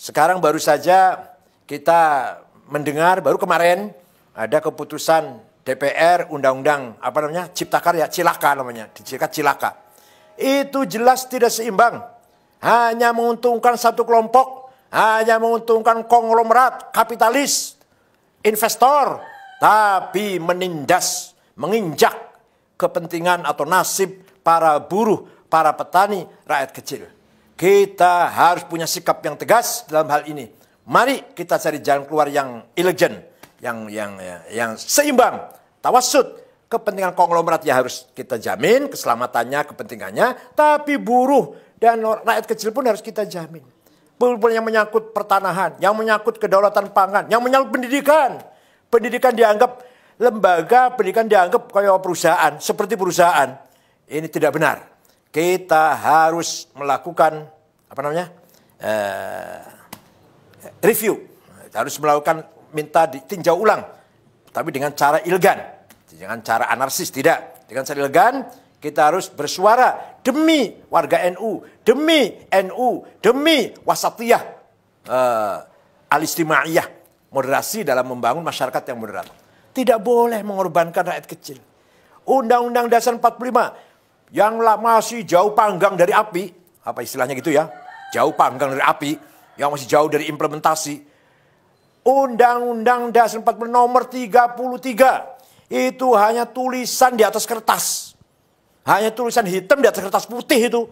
Sekarang baru saja kita mendengar, baru kemarin ada keputusan DPR Undang-Undang Cipta Karya, Cilaka namanya, disingkat Cilaka. Itu jelas tidak seimbang. Hanya menguntungkan satu kelompok, hanya menguntungkan konglomerat, kapitalis, investor, tapi menindas, menginjak kepentingan atau nasib para buruh, para petani, rakyat kecil. Kita harus punya sikap yang tegas dalam hal ini. Mari kita cari jalan keluar yang elegan, yang seimbang, tawassut. Kepentingan konglomerat ya harus kita jamin, keselamatannya, kepentingannya, tapi buruh dan rakyat kecil pun harus kita jamin. Yang menyangkut pertanahan, yang menyangkut kedaulatan pangan, yang menyangkut pendidikan. Pendidikan dianggap lembaga, pendidikan dianggap kayak perusahaan, seperti perusahaan. Ini tidak benar. Kita harus melakukan review, harus melakukan minta ditinjau ulang, tapi dengan cara elegan, dengan cara anarkis tidak, dengan cara elegan. Kita harus bersuara demi warga NU, demi wasatiyah, al-istimaiyah, moderasi dalam membangun masyarakat yang moderat. Tidak boleh mengorbankan rakyat kecil. Undang-Undang Dasar 45 yang masih jauh panggang dari api, apa istilahnya gitu ya, jauh panggang dari api, yang masih jauh dari implementasi. Undang-Undang Dasar 45 nomor 33 itu hanya tulisan di atas kertas. Hanya tulisan hitam di atas kertas putih itu.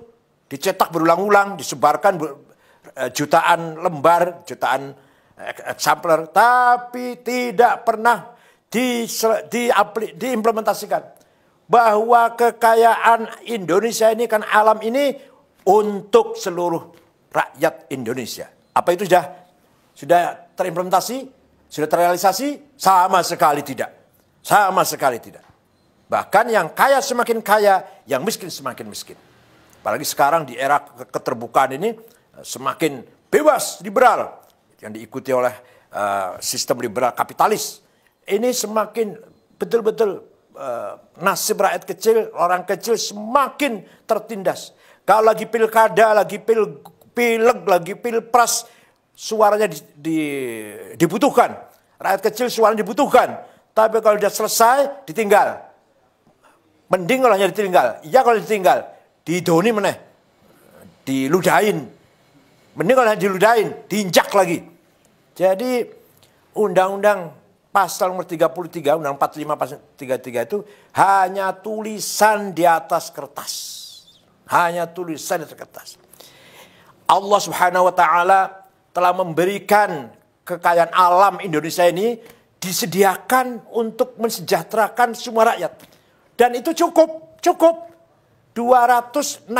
Dicetak berulang-ulang, disebarkan jutaan lembar, jutaan eksemplar. Tapi tidak pernah diimplementasikan. Bahwa kekayaan Indonesia ini kan alam ini untuk seluruh rakyat Indonesia. Apa itu sudah terimplementasi? Sudah terrealisasi? Sama sekali tidak. Sama sekali tidak. Bahkan yang kaya semakin kaya, yang miskin semakin miskin. Apalagi sekarang di era keterbukaan ini semakin bebas, liberal. Yang diikuti oleh sistem liberal kapitalis. Ini semakin betul-betul nasib rakyat kecil, orang kecil semakin tertindas. Kalau lagi pilkada, lagi pileg, lagi pilpres, suaranya dibutuhkan. Rakyat kecil suaranya dibutuhkan. Tapi kalau sudah selesai, ditinggal. Mending kalau hanya ditinggal. Iya kalau ditinggal, didoni meneh, diludahin. Mending kalau hanya diludahin, diinjak lagi. Jadi undang-undang pasal nomor 33, undang 45 pasal 33 itu hanya tulisan di atas kertas. Hanya tulisan di atas kertas. Allah Subhanahu wa taala telah memberikan kekayaan alam Indonesia ini disediakan untuk mensejahterakan semua rakyat. Dan itu cukup. 260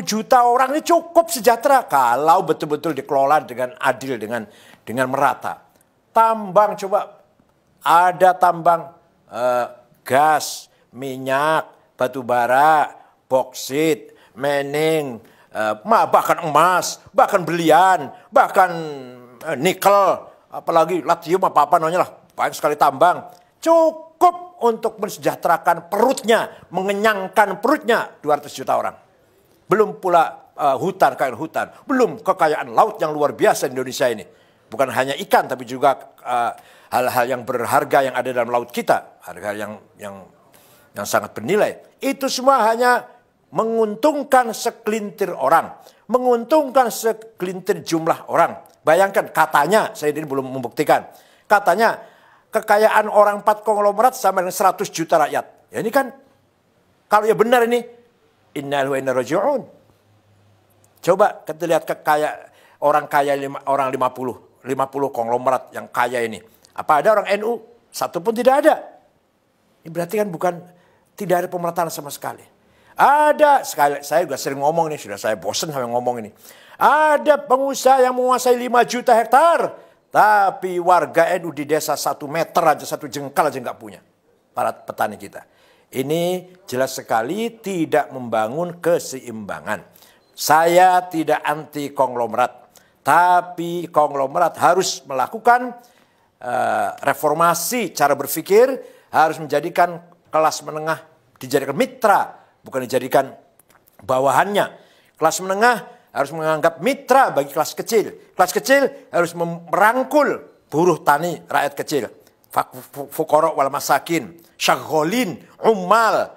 juta orang ini cukup sejahtera kalau betul-betul dikelola dengan adil, dengan merata. Tambang coba, ada tambang gas, minyak, batu bara, boksit, mening, bahkan emas, bahkan berlian, bahkan nikel, apalagi lithium apa namanya lah, banyak sekali tambang. Cukup untuk mensejahterakan perutnya, mengenyangkan perutnya 200 juta orang. Belum pula kekayaan hutan, belum kekayaan laut yang luar biasa di Indonesia ini. Bukan hanya ikan, tapi juga hal-hal yang berharga yang ada dalam laut kita, harga yang sangat bernilai. Itu semua hanya menguntungkan segelintir orang, menguntungkan segelintir jumlah orang. Bayangkan, katanya, saya ini belum membuktikan, katanya kekayaan orang 4 konglomerat sama dengan 100 juta rakyat. Ya ini kan, kalau ya benar ini, innalillahi wa inna ilaihi raji'un. Coba kita lihat orang kaya orang 50 konglomerat yang kaya ini. Apa ada orang NU? Satu pun tidak ada. Ini berarti kan tidak ada pemerataan sama sekali. Ada, saya juga sering ngomong ini, sudah saya bosan sampai ngomong ini. Ada pengusaha yang menguasai 5 juta hektar. Tapi warga NU di desa 1 meter aja, 1 jengkal aja nggak punya. Para petani kita. Ini jelas sekali tidak membangun keseimbangan. Saya tidak anti konglomerat. Tapi konglomerat harus melakukan reformasi cara berpikir. Harus menjadikan kelas menengah dijadikan mitra. Bukan dijadikan bawahannya. Kelas menengah harus menganggap mitra bagi kelas kecil. Kelas kecil harus merangkul buruh tani, rakyat kecil. Fuqara wal masakin, syagholin, ummal,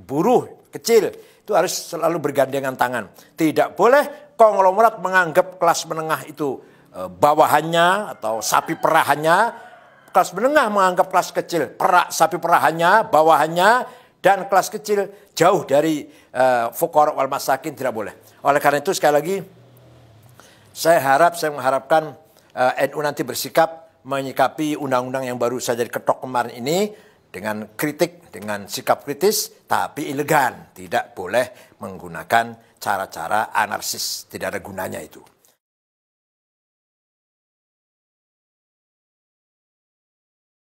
buruh kecil. Itu harus selalu bergandengan tangan. Tidak boleh konglomerat menganggap kelas menengah itu bawahannya atau sapi perahannya. Kelas menengah menganggap kelas kecil perak sapi perahannya, bawahannya, dan kelas kecil jauh dari fuqara wal masakin, tidak boleh. Oleh karena itu sekali lagi saya mengharapkan NU nanti bersikap menyikapi undang-undang yang baru saja diketok kemarin ini dengan kritik, dengan sikap kritis, tapi elegan. Tidak boleh menggunakan cara-cara anarkis, tidak ada gunanya itu.